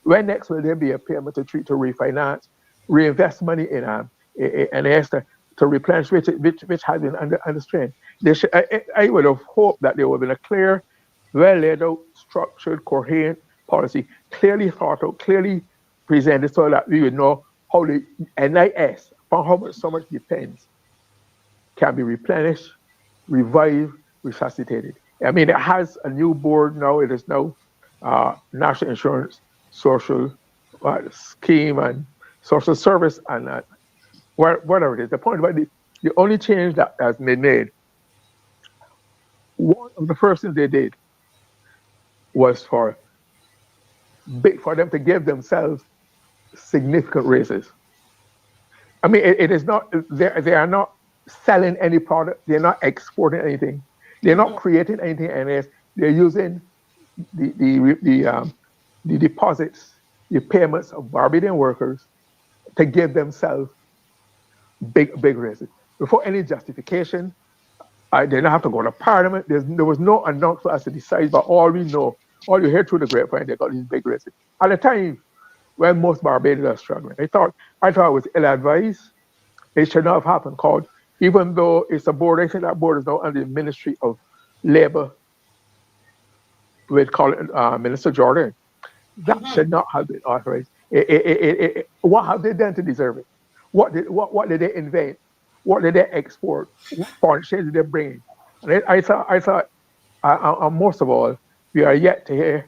When next will there be a payment to treat to refinance, reinvest money in an asset to replenish which has been under strain? They should, I would have hoped that there would have been a clear, well laid out, structured, coherent policy, clearly thought out, clearly presented so that we would know how the NIS, upon how much so much depends, can be replenished, revived, resuscitated. I mean, it has a new board now. It is now National Insurance Social Scheme and Social Service and whatever it is. The point about the only change that has been made, one of the first things they did was for them to give themselves significant raises. I mean, it is not, they are not selling any product, they're not exporting anything, they're not creating anything, and they're using the, the, the, um, the deposits, the payments of Barbadian workers to give themselves big raises. Before any justification, they didn't have to go to Parliament. There was no announcement as to decide, but all we know, all you hear through the grapevine, they got these big raises. At the time when most Barbadians are struggling, I thought it was ill-advised. It should not have happened. Called even though it's a board, I think that board is now under the Ministry of Labor. We'd call it Minister Jordan. That should not have been authorized. What have they done to deserve it? What did they invent? What did they export? What foreign exchange did they bring in? And I thought, most of all, we are yet to hear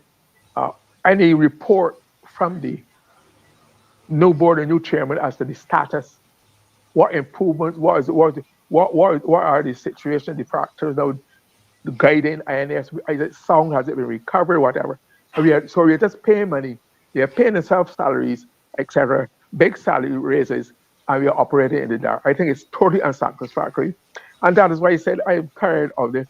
any report from the new board and new chairman as to the status, what improvements, what are the situations, the factors now, the guiding INS, is it sound, has it been recovered, whatever. So we are just paying money, they're paying themselves salaries, etc., big salary raises, and we are operating in the dark. I think it's totally unsatisfactory. And that is why I said I'm tired of the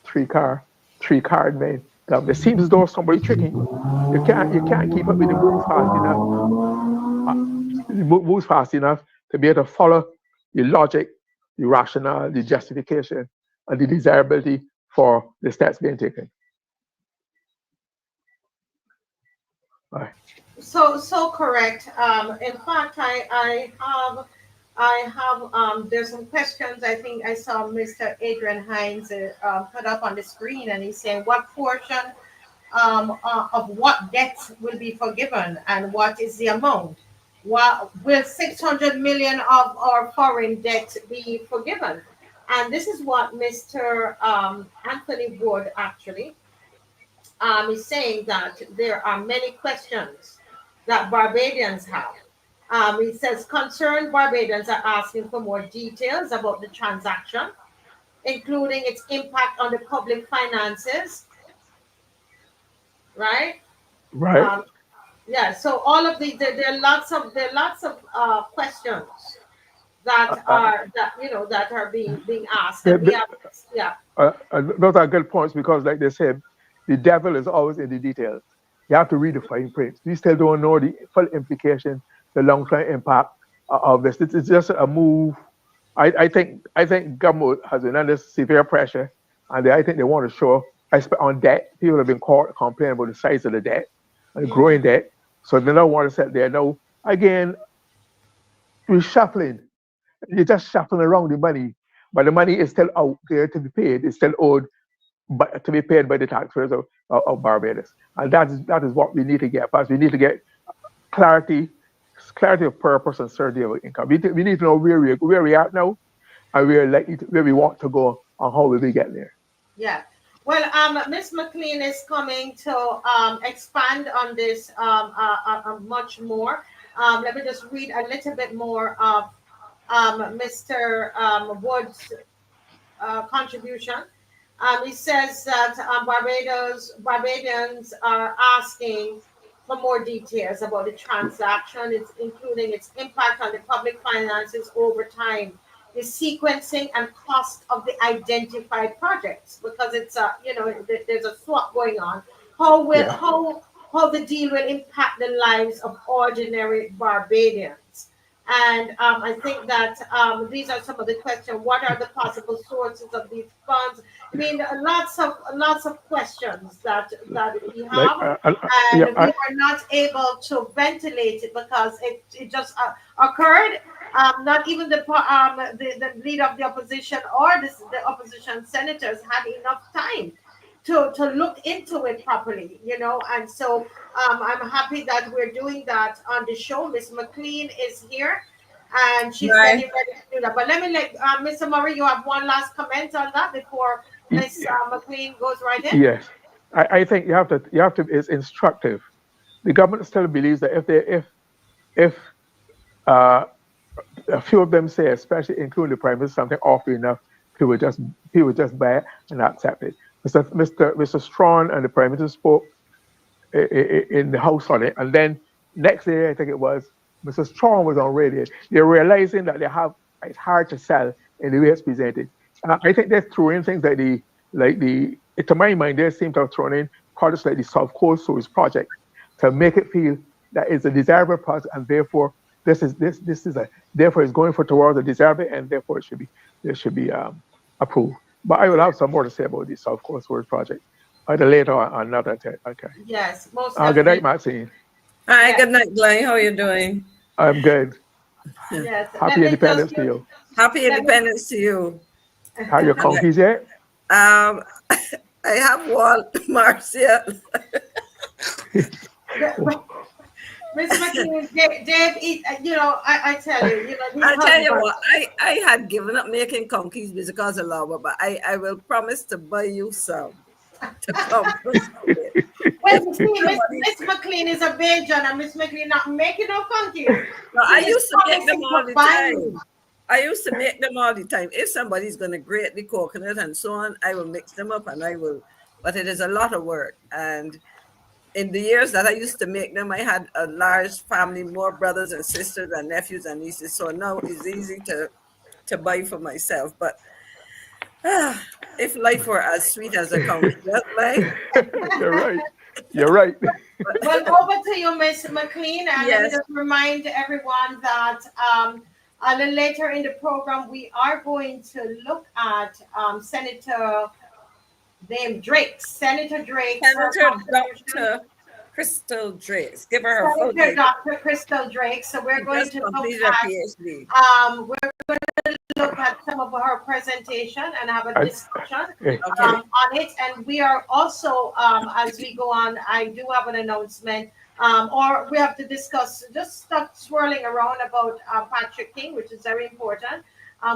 three card men. It seems as though somebody tricking you. You can't keep up with the moves fast enough. Moves fast enough to be able to follow the logic, the rationale, the justification, and the desirability for the steps being taken. Right. So correct. In fact, I have there's some questions. I think I saw Mr. Adrian Hines put up on the screen, and he's saying what portion of what debts will be forgiven and what is the amount? What will 600 million of our foreign debt be forgiven? And this is what Mr. Anthony Wood actually is saying, that there are many questions that Barbadians have. It says concerned Barbadians are asking for more details about the transaction, including its impact on the public finances, right? Right. Um, yeah. So all of there are lots of questions Uh, that uh, are being asked, the, and we the, have, yeah. those are good points because, like they said, the devil is always in the details. You have to read the fine print. We still don't know the full implication, the long-term impact of this. It's just a move. I think government has been under severe pressure, and I think they want to show. On debt, people have been called complaining about the size of the debt and the growing Hmm. debt, so they don't want to sit there. Now, again, reshuffling. You're just shuffling around the money, but the money is still out there to be paid. It's still owed, but to be paid by the taxpayers of Barbados. And that is what we need to get first. We need to get clarity, clarity of purpose and certainty of income. We need to know where we are now and where we want to go and how will we get there. Yeah. Well, Miss McLean is coming to expand on this much more. Let me just read a little bit more of Mr. Wood's contribution. He says that Barbadians are asking for more details about the transaction, including its impact on the public finances over time, the sequencing and cost of the identified projects, because there's a swap going on. How will Yeah. how how the deal will impact the lives of ordinary Barbadians. And I think that these are some of the questions. What are the possible sources of these funds? I mean, lots of questions that we Like, have, yeah, and we are not able to ventilate it because it just occurred. Not even the leader of the opposition or the opposition senators had enough time to look into it properly, and so I'm happy that we're doing that on the show. Miss McLean is here and she's Right. getting ready to do that. But let me let Mr. Murray, you have one last comment on that before Miss McLean goes right in? yes. I think you have to. It's instructive. The government still believes that if uh, a few of them say, especially including the prime minister, something awful enough, he would just buy it and accept it. Mr. Strawn and the prime minister spoke in the house on it, and then next day I think it was Mr. Strawn was on radio. They're realizing that it's hard to sell in the way it's presented. I think they're throwing things like the to my mind they seem to have thrown in projects like the South Coast Storage project to make it feel that it's a desirable project and therefore this is a therefore it's going for towards a desirable and therefore it should be approved. But I will have some more to say about the South Coast Storage project either later or another time. Okay. Yes, most Good night, definitely. Maxine. Hi, Yes, good night, Glyne. How are you doing? I'm good. yes. Let Happy me just Independence to you. Happy let me Independence to you. How your And conkies yet? um, I have one, Marcia. Miss McLean, Dave, I tell you, these I tell you husbands. what, I had given up making conkeys because of lava, but I will promise to buy you some to compensate. Well, If you see, somebody, Miss McLean is a Bajan and Miss McLean not making no funkies. no, I She is used to make them promising all to the buy me. time. I used to make them all the time. If somebody's going to grate the coconut and so on, I will mix them up and I will. But it is a lot of work. And in the years that I used to make them, I had a large family, more brothers and sisters and nephews and nieces. So now it's easy to buy for myself. But if life were as sweet as a conky, just like You're right. You're right. Well, over to you, Miss McLean, and let me yes, just remind everyone that a little later in the program we are going to look at Senator Senator Drake, her Senator contribution. Dr. Crystal Drace. Give her her full Senator title. Dr. Crystal Drake. So we're She going just to look completed her at PhD. we're look at some of her presentation and have a I, discussion Okay. on it. And we are also, as we go on, I do have an announcement, or we have to discuss just stuff swirling around about Patrick King, which is very important.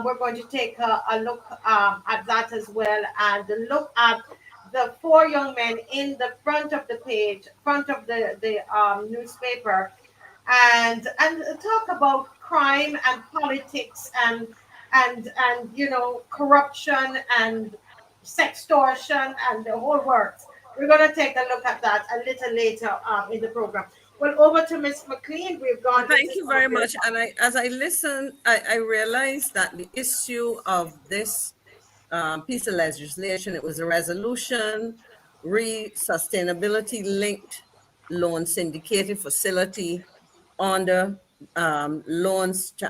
We're going to take a look at that as well and look at the four young men in the front of the page, front of the newspaper, and talk about crime and politics and corruption and sextortion and the whole works. We're going to take a look at that a little later in the program. Well, over to Miss McLean. We've gone Thank into you some of very your much. And as I listen, I realized that the issue of this piece of legislation, it was a resolution, sustainability linked loan syndicated facility under loans to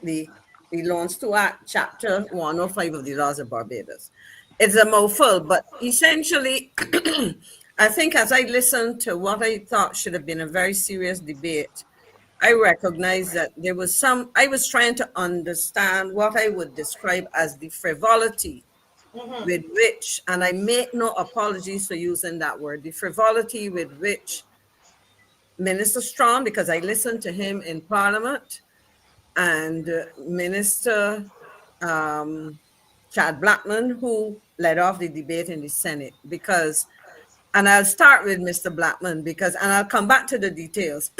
the Loans to Act, Chapter 105 of the Laws of Barbados. It's a mouthful, but essentially, I think as I listened to what I thought should have been a very serious debate, I recognize that I was trying to understand what I would describe as the frivolity Mhm. with which, and I make no apologies for using that word, the frivolity with which Minister Strong, because I listened to him in Parliament, and Minister um, Chad Blackman, who led off the debate in the Senate, and I'll start with Mr. Blackman and I'll come back to the details.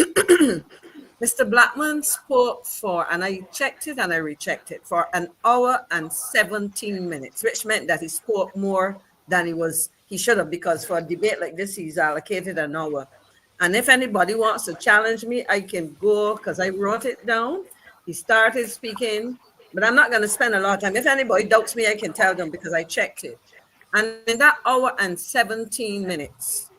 Mr. Blackman spoke and I checked it and I rechecked it, for an hour and 17 minutes, which meant that he spoke more than he should have, because for a debate like this, he's allocated an hour. And if anybody wants to challenge me, I can go, because I wrote it down. He started speaking, but I'm not going to spend a lot of time. If anybody doubts me, I can tell them because I checked it. And in that hour and 17 minutes,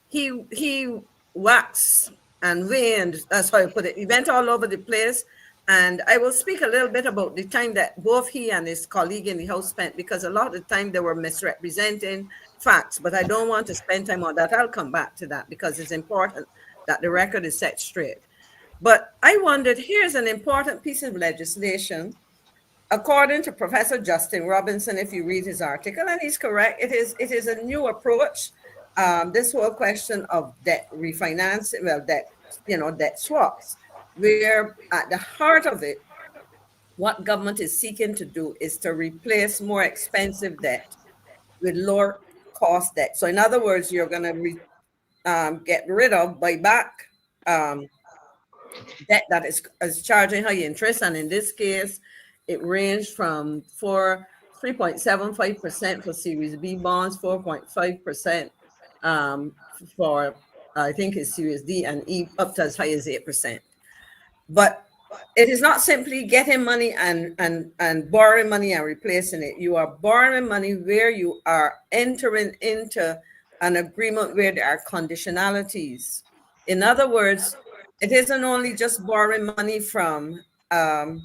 he waxed and waned. That's how I put it. He went all over the place. And I will speak a little bit about the time that both he and his colleague in the House spent, because a lot of the time they were misrepresenting facts, but I don't want to spend time on that. I'll come back to that because it's important that the record is set straight. But I wondered, here's an important piece of legislation. According to Professor Justin Robinson, if you read his article, and he's correct, it is a new approach. This whole question of debt refinancing, well, debt swaps, where at the heart of it, what government is seeking to do is to replace more expensive debt with lower cost debt. So in other words, you're going to get rid of, buy back debt that is charging high interest. And in this case, it ranged from 3.75% for Series B bonds, 4.5% for, I think it's Series D and E, up to as high as 8%. But it is not simply getting money and borrowing money and replacing it. You are borrowing money where you are entering into an agreement where there are conditionalities. In other words, it isn't only just borrowing money from, let's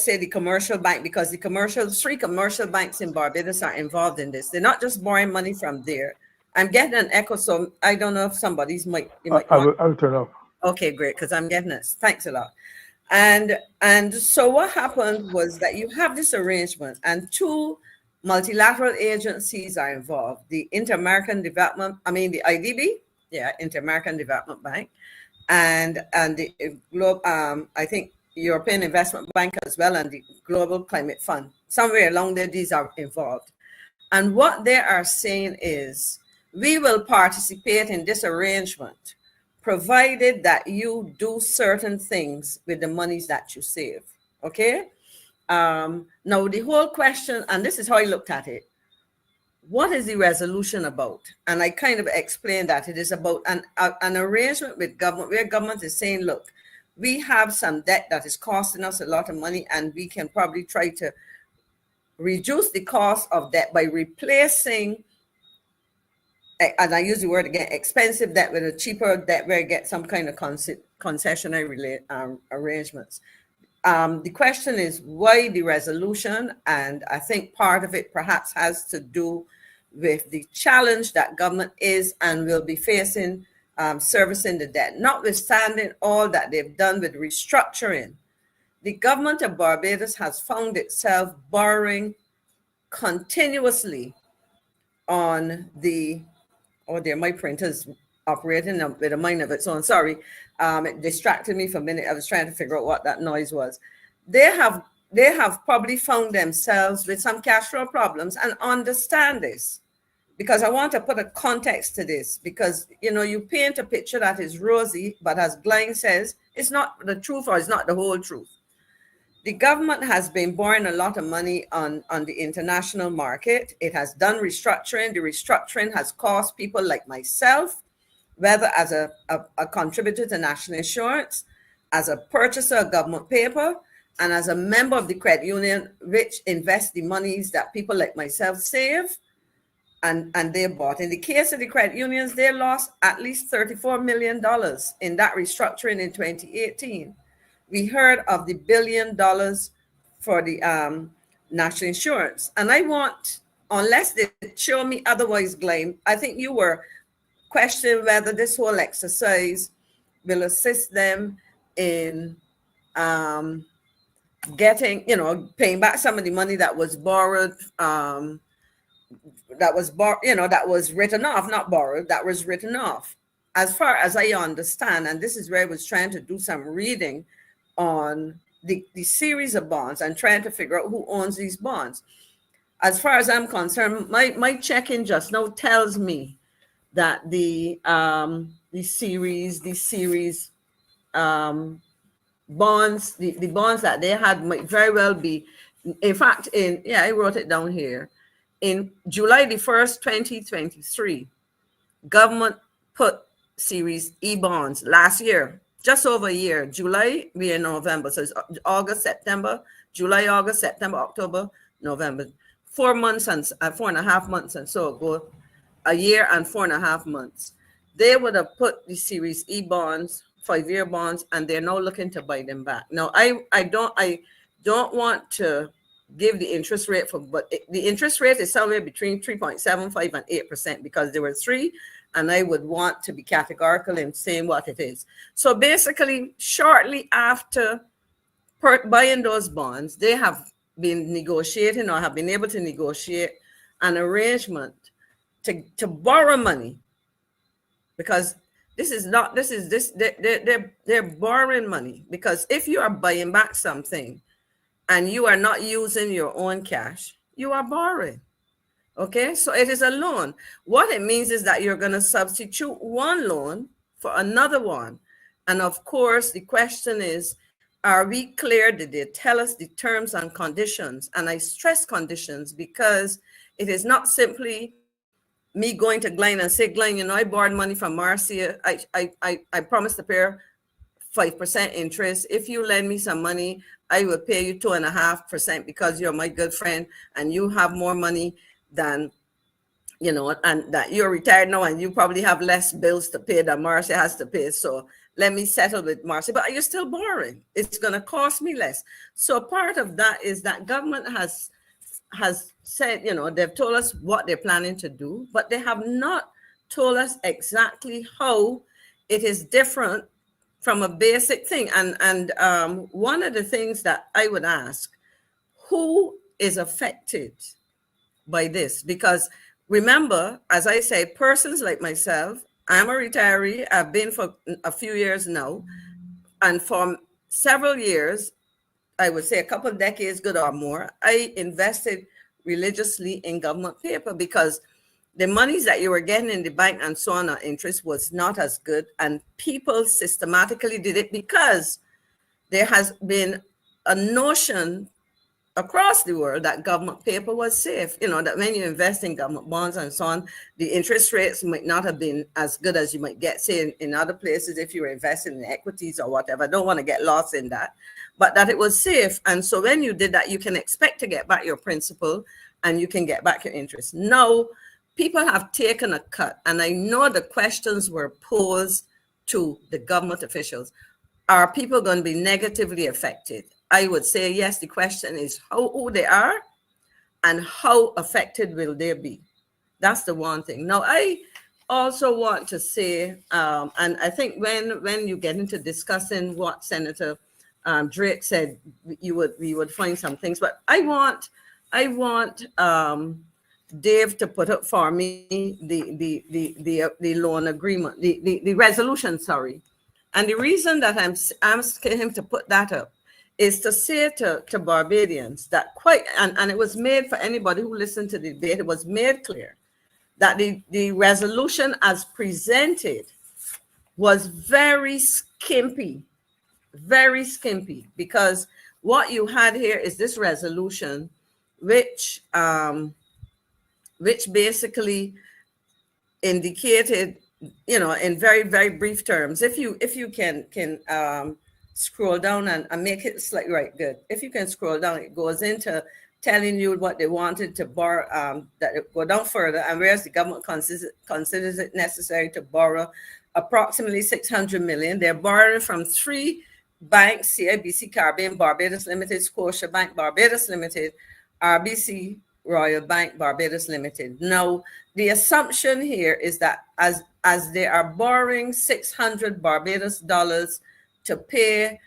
say the commercial bank, because the three commercial banks in Barbados are involved in this. They're not just borrowing money from there. I'm getting an echo, so I don't know if somebody's might. I will turn off. Okay, great, because I'm getting it. Thanks a lot. And so what happened was that you have this arrangement, and two multilateral agencies are involved: the Inter-American Development, the IDB, Inter-American Development Bank, and the I think European Investment Bank as well, and the Global Climate Fund. Somewhere along there, these are involved. And what they are saying is, we will participate in this arrangement, provided that you do certain things with the monies that you save. Okay? Now, the whole question, and this is how I looked at it, what is the resolution about? And I kind of explained that it is about an arrangement with government, where government is saying, look, we have some debt that is costing us a lot of money, and we can probably try to reduce the cost of debt by replacing, and I use the word again, expensive debt with a cheaper debt where you get some kind of concessionary arrangements. The question is, why the resolution? And I think part of it perhaps has to do with the challenge that government is and will be facing servicing the debt. Notwithstanding all that they've done with restructuring, the government of Barbados has found itself borrowing continuously on the, my printer's operating with a mind of its own. Sorry, it distracted me for a minute. I was trying to figure out what that noise was. They have probably found themselves with some cash flow problems, and understand this, because I want to put a context to this, because you paint a picture that is rosy, but as Glyne says, it's not the truth, or it's not the whole truth. The government has been borrowing a lot of money on the international market. It has done restructuring. The restructuring has cost people like myself, whether as a contributor to national insurance, as a purchaser of government paper, and as a member of the credit union, which invests the monies that people like myself save and they bought. In the case of the credit unions, they lost at least $34 million in that restructuring in 2018. We heard of the $1 billion for the national insurance. And I want, unless they show me otherwise, Glyne, I think you were questioning whether this whole exercise will assist them in getting, paying back some of the money that was borrowed, that was written off, not borrowed, that was written off. As far as I understand, and this is where I was trying to do some reading on the series of bonds and trying to figure out who owns these bonds. As far as I'm concerned, my check-in just now tells me that the series bonds, the bonds that they had might very well be, in fact, I wrote it down here. In July the 1st, 2023, government put Series E bonds last year, just over a year. July, we are in November, so it's August, September, July, August, September, October, November. 4 months and 4.5 months and so go, a year and 4.5 months. they would have put the Series E bonds, 5-year bonds, and they're now looking to buy them back. Now, I don't want to give the interest rate for, but the interest rate is somewhere between 3.75 and 8% because there were 3, and I would want to be categorical in saying what it is. So basically, shortly after buying those bonds, they have been negotiating or have been able to negotiate an arrangement to borrow money, because they're borrowing money, because if you are buying back something and you are not using your own cash, you are borrowing. Okay, so it is a loan. What it means is that you're going to substitute one loan for another one. And of course, the question is, are we clear? Did they tell us the terms and conditions? And I stress conditions because it is not simply me going to Glyne and say, Glyne, you know, I borrowed money from Marcia. I promised to pay 5% interest. If you lend me some money, I will pay you 2.5% because you're my good friend and you have more money than, you know, and that you're retired now and you probably have less bills to pay than Marcia has to pay. So let me settle with Marcia, but you're still borrowing. It's going to cost me less. So part of that is that government has said, you know, they've told us what they're planning to do, but they have not told us exactly how it is different from a basic thing. And one of the things that I would ask, who is affected by this? Because remember, as I say, persons like myself, I'm a retiree. I've been for a few years now. And for several years, I would say a couple of decades, good or more, I invested religiously in government paper because the monies that you were getting in the bank and so on, interest was not as good. And people systematically did it because there has been a notion across the world that government paper was safe. You know, that when you invest in government bonds and so on, the interest rates might not have been as good as you might get, say, in other places if you were investing in equities or whatever. I don't want to get lost in that, but that it was safe. And so when you did that, you can expect to get back your principal and you can get back your interest. Now, people have taken a cut, and I know the questions were posed to the government officials. Are people going to be negatively affected? I would say yes. The question is who they are and how affected will they be. That's the one thing. Now, I also want to say, and I think when you get into discussing what Senator Drake said, we would find some things. But I want Dave to put up for me the loan agreement, the resolution, sorry. And the reason that I'm asking him to put that up is to say to Barbadians that and it was made for anybody who listened to the debate, it was made clear that the resolution as presented was very skimpy, because what you had here is this resolution, which basically indicated, you know, in very, very brief terms, if you can scroll down and make it slightly right, good. If you can scroll down, it goes into telling you what they wanted to borrow, that it go down further, and whereas the government considers it necessary to borrow approximately 600 million. They're borrowing from 3 banks: CIBC Caribbean Barbados Limited, Scotiabank Barbados Limited, RBC Royal Bank Barbados Limited. Now, the assumption here is that as they are borrowing $600 Barbados to pay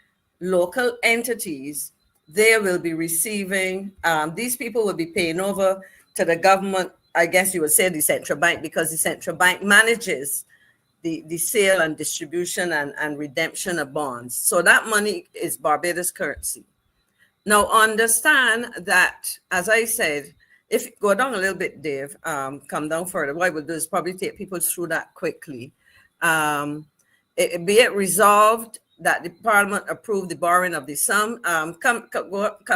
local entities, they will be receiving, these people will be paying over to the government, I guess you would say the central bank, because the central bank manages the sale and distribution and redemption of bonds. So that money is Barbados currency. Now, understand that, as I said, if you go down a little bit, Dave, come down further, what I will do is probably take people through that quickly. Be it resolved that the Parliament approved the borrowing of the sum, come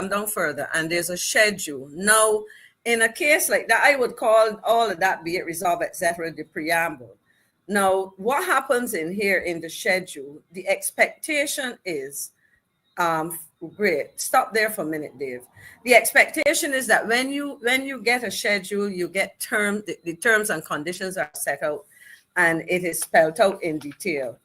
down further, and there's a schedule. Now, in a case like that, I would call all of that, be it resolved, etc., the preamble. Now, what happens in here in the schedule, the expectation is, great. Stop there for a minute, Dave. The expectation is that when you get a schedule, you get the terms and conditions are set out. and it is spelled out in detail.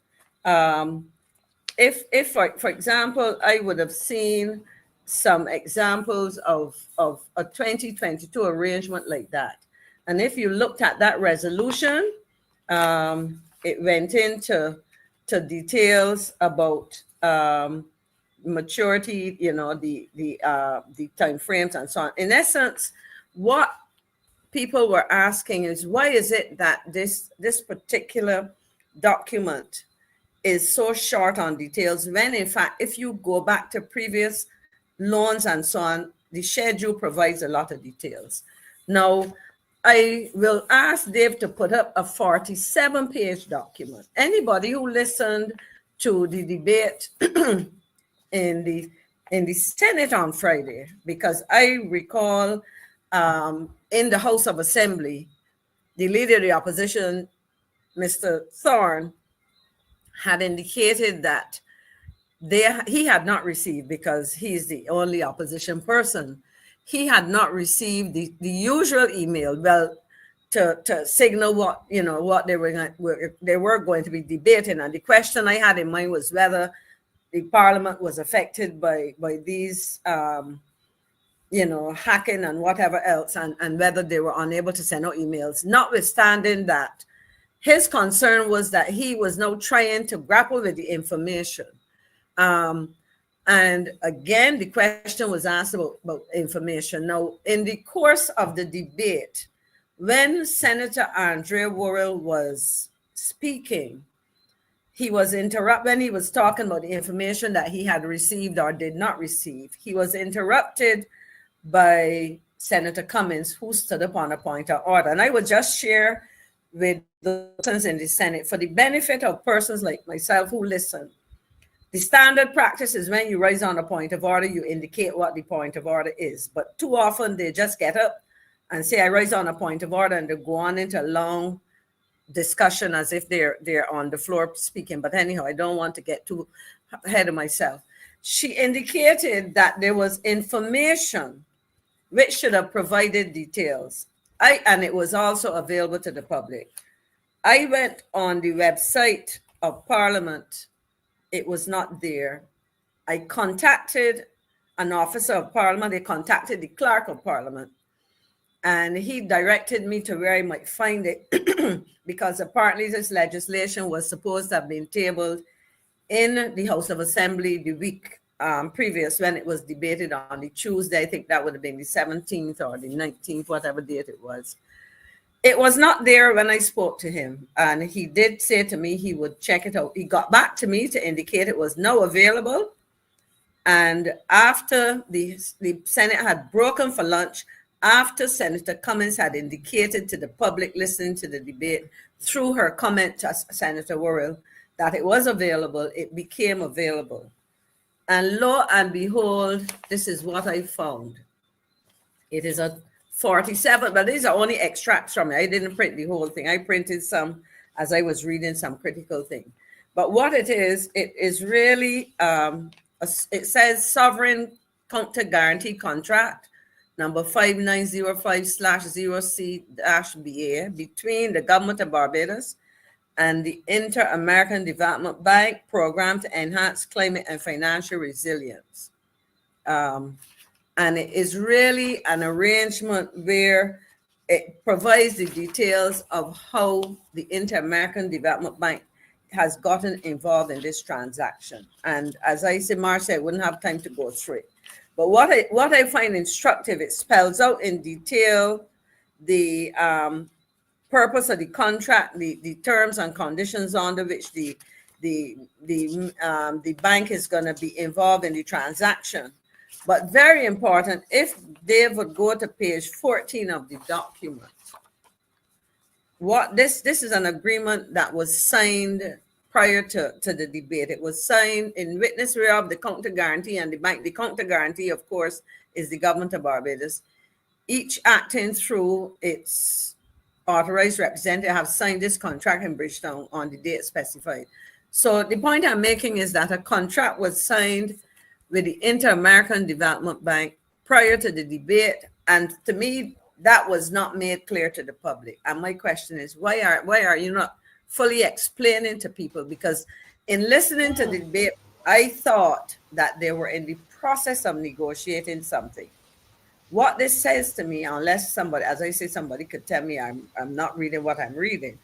If for example, I would have seen some examples of a 2022 arrangement like that. And if you looked at that resolution, it went into details about maturity, the time frames and so on. In essence, what people were asking is, why is it that this particular document is so short on details, when in fact, if you go back to previous loans and so on, the schedule provides a lot of details. Now, I will ask Dave to put up a 47-page document. Anybody who listened to the debate in the Senate on Friday, because I recall in the House of Assembly, the leader of the opposition, Mr. Thorne, had indicated that he had not received, because he's the only opposition person, he had not received the usual email, well, to signal what they were going to be debating. And the question I had in mind was whether the Parliament was affected by these hacking and whatever else, and whether they were unable to send out emails, notwithstanding that his concern was that he was now trying to grapple with the information. And again, the question was asked about information. Now, in the course of the debate, when Senator Andre Worrell was speaking, he was interrupted when he was talking about the information that he had received or did not receive. He was interrupted by Senator Cummins, who stood up on a point of order. And I would just share with the persons in the Senate, for the benefit of persons like myself who listen. The standard practice is when you raise on a point of order, you indicate what the point of order is. But too often they just get up and say, I raise on a point of order, and they go on into a long discussion as if they're on the floor speaking. But anyhow, I don't want to get too ahead of myself. She indicated that there was information which should have provided details. And it was also available to the public. I went on the website of Parliament. It was not there. I contacted an officer of Parliament. They contacted the clerk of Parliament, and he directed me to where I might find it because apparently this legislation was supposed to have been tabled in the House of Assembly the week previous, when it was debated on the Tuesday. I think that would have been the 17th or the 19th, whatever date it was. It was not there when I spoke to him, and he did say to me he would check it out. He got back to me to indicate it was now available. And after the Senate had broken for lunch, after Senator Cummins had indicated to the public listening to the debate through her comment to Senator Worrell that it was available, it became available. And lo and behold, this is what I found. It is a 47, but these are only extracts from it. I didn't print the whole thing. I printed some as I was reading some critical thing. But what it is really, it says Sovereign Counter Guarantee Contract number 5905/0C-BA between the government of Barbados and the Inter-American Development Bank Program to enhance climate and financial resilience. And it is really an arrangement where it provides the details of how the Inter-American Development Bank has gotten involved in this transaction. And as I said, Marcia, I wouldn't have time to go through it. But what I find instructive, it spells out in detail the purpose of the contract, the terms and conditions under which the bank is going to be involved in the transaction. But very important, if Dave would go to page 14 of the document, this is an agreement that was signed prior to the debate. It was signed in witness whereof the counter guarantee and the bank. The counter guarantee, of course, is the government of Barbados. Each acting through its authorized representative have signed this contract in Bridgetown on the date specified. So the point I'm making is that a contract was signed with the Inter-American Development Bank prior to the debate, and to me, that was not made clear to the public. And my question is, why are you not fully explaining to people, because in listening to the debate, I thought that they were in the process of negotiating something. What this says to me, unless somebody, as I say, somebody could tell me I'm not reading what I'm reading.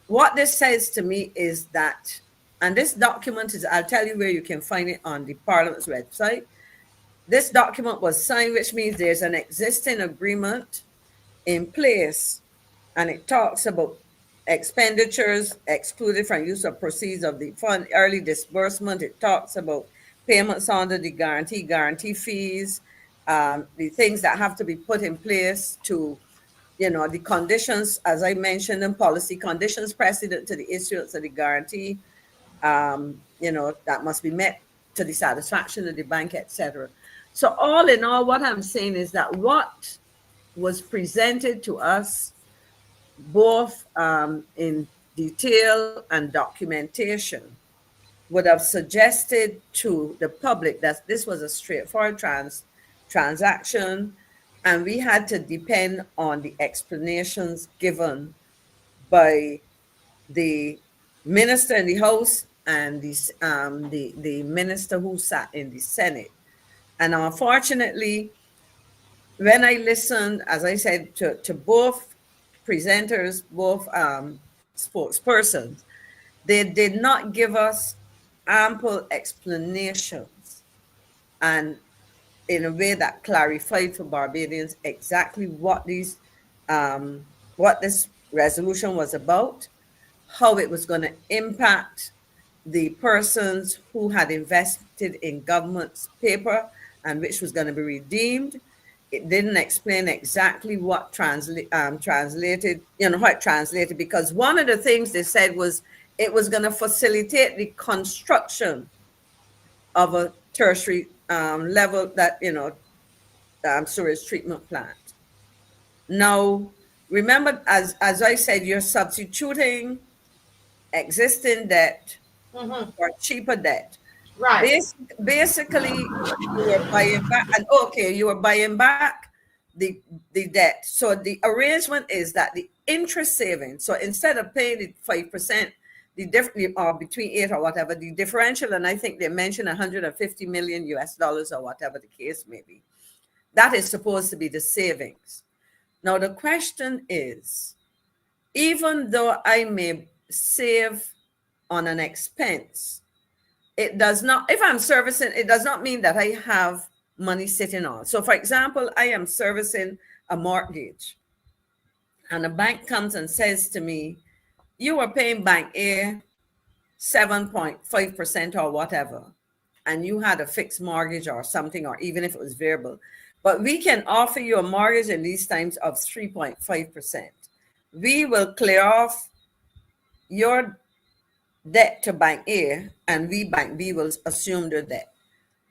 What this says to me is that, and this document is, I'll tell you where you can find it on the Parliament's website. This document was signed, which means there's an existing agreement in place, and it talks about expenditures excluded from use of proceeds of the fund, early disbursement. It talks about payments under the guarantee fees, the things that have to be put in place to, the conditions, as I mentioned, and policy conditions precedent to the issuance of the guarantee, that must be met to the satisfaction of the bank, etc. So all in all, what I'm saying is that what was presented to us, both in detail and documentation, would have suggested to the public that this was a straightforward transaction, and we had to depend on the explanations given by the minister in the House and the minister who sat in the Senate. And unfortunately, when I listened, as I said, to both presenters, both spokespersons, they did not give us ample explanations and in a way that clarified for Barbadians exactly what this resolution was about, how it was going to impact the persons who had invested in government's paper and which was going to be redeemed. It didn't explain exactly what translated, how it translated, because one of the things they said was it was going to facilitate the construction of a tertiary level that, sewage treatment plant. Now, remember, as I said, you're substituting existing debt for cheaper debt. Right. Basically, you were buying back, and you were buying back the debt. So the arrangement is that the interest savings, so instead of paying the 5%, or between 8 or whatever, the differential, and I think they mentioned 150 million US dollars or whatever the case may be, that is supposed to be the savings. Now the question is, even though I may save on an expense, it does not, if I'm servicing, it does not mean that I have money sitting on. So for example, I am servicing a mortgage and a bank comes and says to me, you are paying Bank A 7.5% or whatever, and you had a fixed mortgage or something, or even if it was variable, but we can offer you a mortgage in these times of 3.5%. We will clear off your debt to Bank A, and we, Bank B, will assume the debt.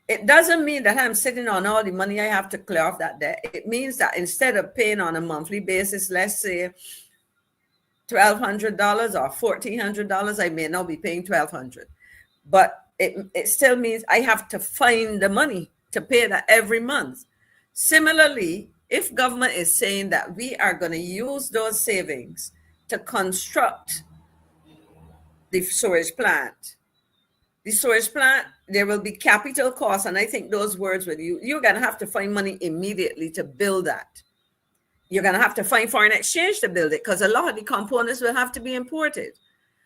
It doesn't mean that I'm sitting on all the money I have to clear off that debt. It means that instead of paying on a monthly basis, let's say $1,200 or $1,400, I may now be paying $1,200. But it still means I have to find the money to pay that every month. Similarly, if government is saying that we are going to use those savings to construct the sewage plant, there will be capital costs, and I think those words with you're going to have to find money immediately to build that. You're going to have to find foreign exchange to build it, because a lot of the components will have to be imported.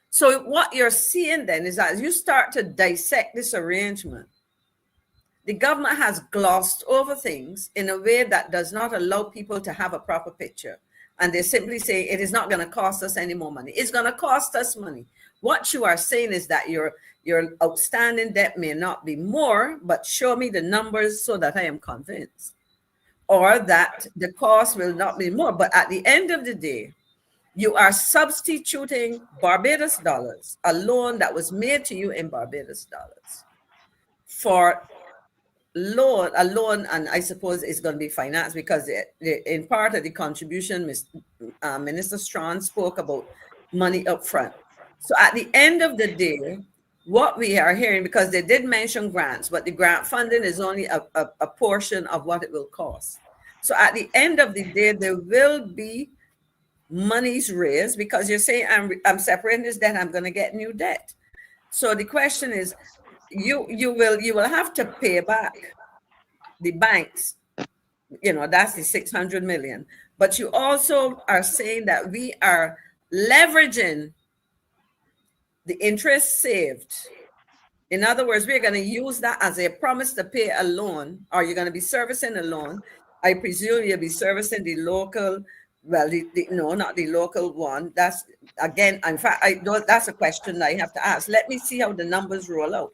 So what you're seeing then is that as you start to dissect this arrangement, the government has glossed over things in a way that does not allow people to have a proper picture. And they simply say it is not going to cost us any more money. It's going to cost us money. What you are saying is that your outstanding debt may not be more, but show me the numbers so that I am convinced. Or that the cost will not be more. But at the end of the day, you are substituting Barbados dollars, a loan that was made to you in Barbados dollars, for a loan, and I suppose it's going to be financed because in part of the contribution, Minister Strawn spoke about money up front. So at the end of the day, what we are hearing, because they did mention grants, but the grant funding is only a portion of what it will cost. So at the end of the day, there will be money's raised, because you're saying I'm separating this debt, I'm going to get new debt. So the question is, you will have to pay back the banks. That's the 600 million. But you also are saying that we are leveraging the interest saved. In other words, we're going to use that as a promise to pay a loan, or you're going to be servicing a loan. I presume you'll be servicing the local, well, no, not the local one. That's, again, in fact, that's a question I have to ask. Let me see how the numbers roll out.